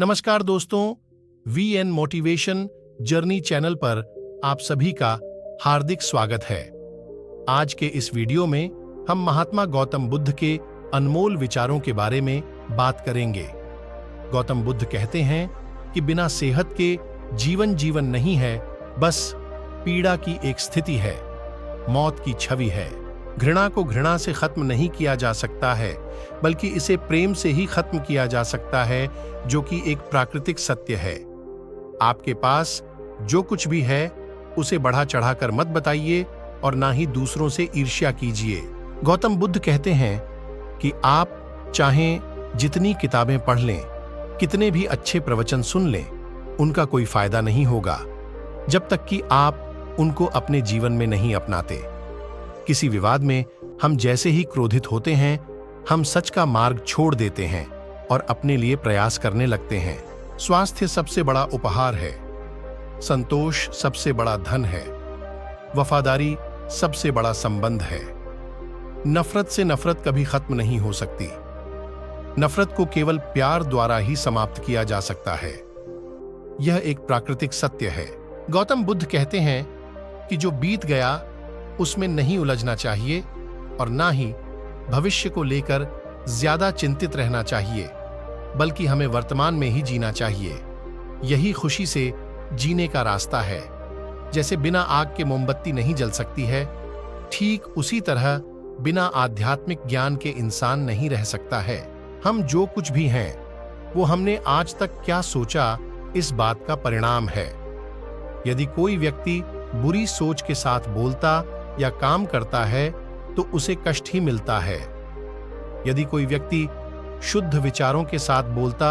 नमस्कार दोस्तों, VN motivation journey channel पर आप सभी का हार्दिक स्वागत है। आज के इस वीडियो में हम महात्मा गौतम बुद्ध के अनमोल विचारों के बारे में बात करेंगे। गौतम बुद्ध कहते हैं कि बिना सेहत के जीवन नहीं है, बस पीड़ा की एक स्थिति है, मौत की छवि है। घृणा को घृणा से खत्म नहीं किया जा सकता है, बल्कि इसे प्रेम से ही खत्म किया जा सकता है, जो कि एक प्राकृतिक सत्य है। आपके पास जो कुछ भी है उसे बढ़ा चढ़ाकर मत बताइए और ना ही दूसरों से ईर्ष्या कीजिए। गौतम बुद्ध कहते हैं कि आप चाहें जितनी किताबें पढ़ लें, कितने भी अच्छे प्रवचन सुन लें, उनका कोई फायदा नहीं होगा जब तक कि आप उनको अपने जीवन में नहीं अपनाते। किसी विवाद में हम जैसे ही क्रोधित होते हैं, हम सच का मार्ग छोड़ देते हैं और अपने लिए प्रयास करने लगते हैं। स्वास्थ्य सबसे बड़ा उपहार है, संतोष सबसे बड़ा धन है, वफादारी सबसे बड़ा संबंध है। नफरत से नफरत कभी खत्म नहीं हो सकती। नफरत को केवल प्यार द्वारा ही समाप्त किया जा सकता है। यह एक प्राकृतिक सत्य है। गौतम बुद्ध कहते हैं कि जो बीत गया उसमें नहीं उलझना चाहिए और ना ही भविष्य को लेकर ज्यादा चिंतित रहना चाहिए, बल्कि हमें वर्तमान में ही जीना चाहिए। यही खुशी से जीने का रास्ता है। जैसे बिना आग के मोमबत्ती नहीं जल सकती है, ठीक उसी तरह बिना आध्यात्मिक ज्ञान के इंसान नहीं रह सकता है। हम जो कुछ भी हैं, वो हमने आज तक क्या सोचा, इस बात का परिणाम है। यदि कोई व्यक्ति बुरी सोच के साथ बोलता या काम करता है तो उसे कष्ट ही मिलता है। यदि कोई व्यक्ति शुद्ध विचारों के साथ बोलता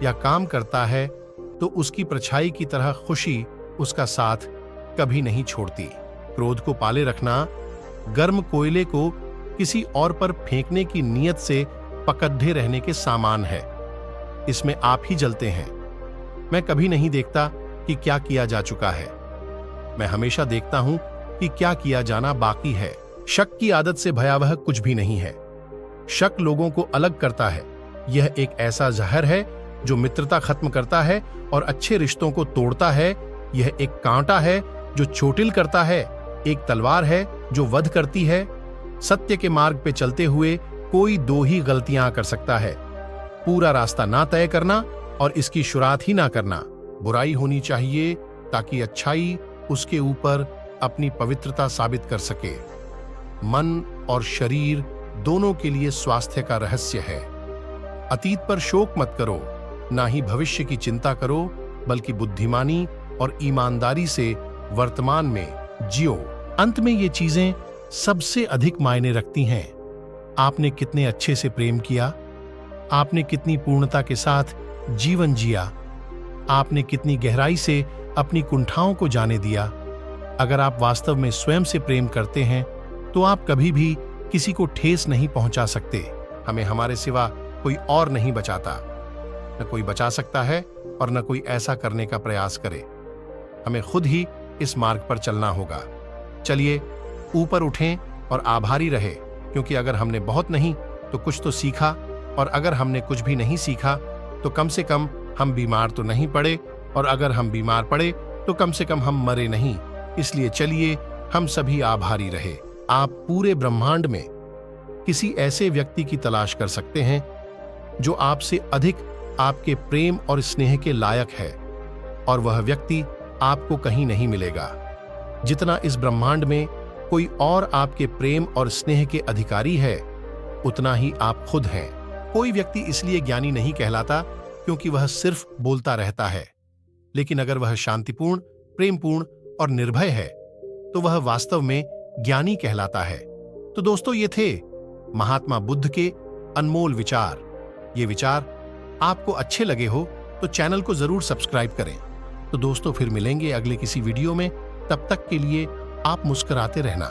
या काम करता है तो उसकी परछाई की तरह खुशी उसका साथ कभी नहीं छोड़ती। क्रोध को पाले रखना गर्म कोयले को किसी और पर फेंकने की नीयत से पकड़े रहने के समान है। इसमें आप ही जलते हैं। मैं कभी नहीं देखता कि क्या किया जा चुका है, मैं हमेशा देखता हूं कि क्या किया जाना बाकी है। शक की आदत से भयावह कुछ भी नहीं है। शक लोगों को अलग करता है। यह एक ऐसा जहर है जो मित्रता खत्म करता है और अच्छे रिश्तों को तोड़ता है। यह एक कांटा है जो चोटिल करता है, एक तलवार है जो वध करती है। सत्य के मार्ग पे चलते हुए कोई दो ही गलतियां कर सकता है, पूरा रास्ता ना तय करना और इसकी शुरुआत ही ना करना। बुराई होनी चाहिए ताकि अच्छाई उसके ऊपर अपनी पवित्रता साबित कर सके। मन और शरीर दोनों के लिए स्वास्थ्य का रहस्य है। अतीत पर शोक मत करो, ना ही भविष्य की चिंता करो, बल्कि बुद्धिमानी और ईमानदारी से वर्तमान में जियो। अंत में ये चीजें सबसे अधिक मायने रखती हैं। आपने कितने अच्छे से प्रेम किया, आपने कितनी पूर्णता के साथ जीवन जिया, आपने कितनी गहराई से अपनी कुंठाओं को जाने दिया। अगर आप वास्तव में स्वयं से प्रेम करते हैं तो आप कभी भी किसी को ठेस नहीं पहुंचा सकते। हमें हमारे सिवा कोई और नहीं बचाता, न कोई बचा सकता है और न कोई ऐसा करने का प्रयास करे। हमें खुद ही इस मार्ग पर चलना होगा। चलिए ऊपर उठें और आभारी रहे, क्योंकि अगर हमने बहुत नहीं तो कुछ तो सीखा, और अगर हमने कुछ भी नहीं सीखा तो कम से कम हम बीमार तो नहीं पड़े, और अगर हम बीमार पड़े तो कम से कम हम मरे नहीं। इसलिए चलिए हम सभी आभारी रहे। आप पूरे ब्रह्मांड में किसी ऐसे व्यक्ति की तलाश कर सकते हैं जो आपसे अधिक आपके प्रेम और स्नेह के लायक है, और वह व्यक्ति आपको कहीं नहीं मिलेगा। जितना इस ब्रह्मांड में कोई और आपके प्रेम और स्नेह के अधिकारी है, उतना ही आप खुद हैं। कोई व्यक्ति इसलिए ज्ञानी नहीं कहलाता क्योंकि वह सिर्फ बोलता रहता है, लेकिन अगर वह शांतिपूर्ण, प्रेमपूर्ण और निर्भय है तो वह वास्तव में ज्ञानी कहलाता है। तो दोस्तों, ये थे महात्मा बुद्ध के अनमोल विचार। ये विचार आपको अच्छे लगे हो तो चैनल को जरूर सब्सक्राइब करें। तो दोस्तों, फिर मिलेंगे अगले किसी वीडियो में। तब तक के लिए आप मुस्कुराते रहना।